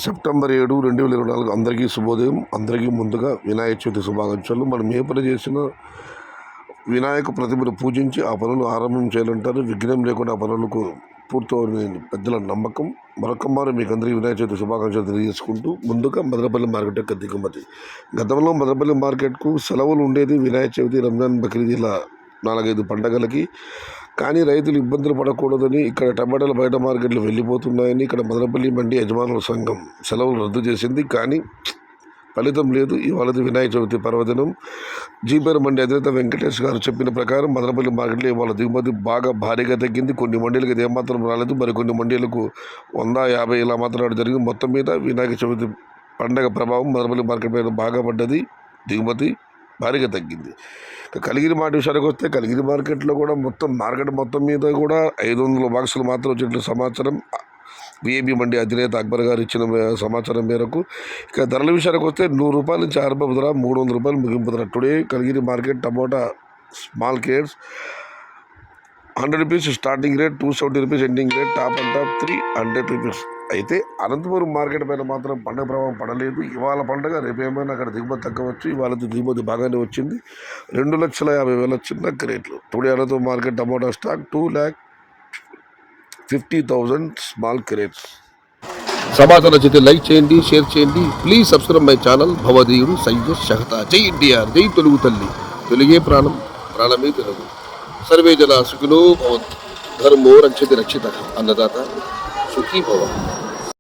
September 7, 2024 అందరికీ శుభోదయం. అందరికీ ముందుగా వినాయక చవితి శుభాకాంక్షలు. మనం ఏ పని చేసిన వినాయక ప్రతిమను పూజించి ఆ పనులు ఆరంభం చేయాలంటారు. విఘ్నం లేకుండా ఆ పనులకు పూర్తవుని పెద్దల నమ్మకం. మరొకమారు మీకు అందరికీ వినాయక చవితి శుభాకాంక్షలు తెలియజేసుకుంటూ ముందుగా మదనపల్లి మార్కెట్ యొక్క దిగుమతి. గతంలో మదనపల్లి మార్కెట్కు సెలవులు ఉండేది వినాయక చవితి, రంజాన్, బక్రీద్ ఇలా 4-5 పండగలకి. కానీ రైతులు ఇబ్బందులు పడకూడదని ఇక్కడ టమాటాలు బయట మార్కెట్లు వెళ్ళిపోతున్నాయని ఇక్కడ మదనపల్లి మండి యజమానుల సంఘం సెలవులు రద్దు చేసింది. కానీ ఫలితం లేదు. ఇవాళ వినాయక చవితి పర్వదినం. జీపేర్ మండి అధినేత వెంకటేష్ గారు చెప్పిన ప్రకారం మదనపల్లి మార్కెట్లో ఇవాళ దిగుమతి బాగా భారీగా తగ్గింది. కొన్ని మండీలకు ఇది ఏమాత్రం రాలేదు. మరికొన్ని మండీలకు 100-50 ఇలా మాత్రం జరిగింది. మొత్తం మీద వినాయక చవితి పండగ ప్రభావం మదనపల్లి మార్కెట్ మీద బాగా పడ్డది. దిగుమతి భారీగా తగ్గింది. కలిగిరి మాట విషయానికి వస్తే కలిగిరి మార్కెట్లో కూడా మార్కెట్ మొత్తం మీద కూడా 500 బాక్సులు మాత్రం వచ్చినట్లు సమాచారం. విఏబీ మండి అధినేత అక్బర్ గారు ఇచ్చిన సమాచారం మేరకు. ఇక ధరల విషయానికి వస్తే 100 రూపాయల నుంచి ఆరంభ ధర, 300 రూపాయలు ముగింపు ధర. Today Kaligiri market tomato small cares 100 rupees starting rate, 270 rupees ending rate, top and top 300 rupees. అయితే అనంతపురం మార్కెట్ పైన మాత్రం పండుగ ప్రభావం పడలేదు. ఇవాళ పండుగ, రేపు ఏమైనా అక్కడ దిగుమతి తగ్గవచ్చు. ఇవాళ దిగుమతి బాగానే వచ్చింది. 2,50,000 చిన్న క్రేట్లు. Today Anantapuram market tomato stock 2,50,000 small crates. సమాచారం నచ్చితే లైక్ చేయండి, షేర్ చేయండి. Please subscribe my channel. భవదీయుడు సయ్యద్ షహతా. జై ఎన్టీఆర్, జై తెలుగు తల్లి. తెలుగే ప్రాణం, ప్రాణమే తెలుగు. సర్వే జన సుఖినో భవంతు. ధర్మో రక్షతి రక్షిత. అన్నదాత సుఖీ భవ.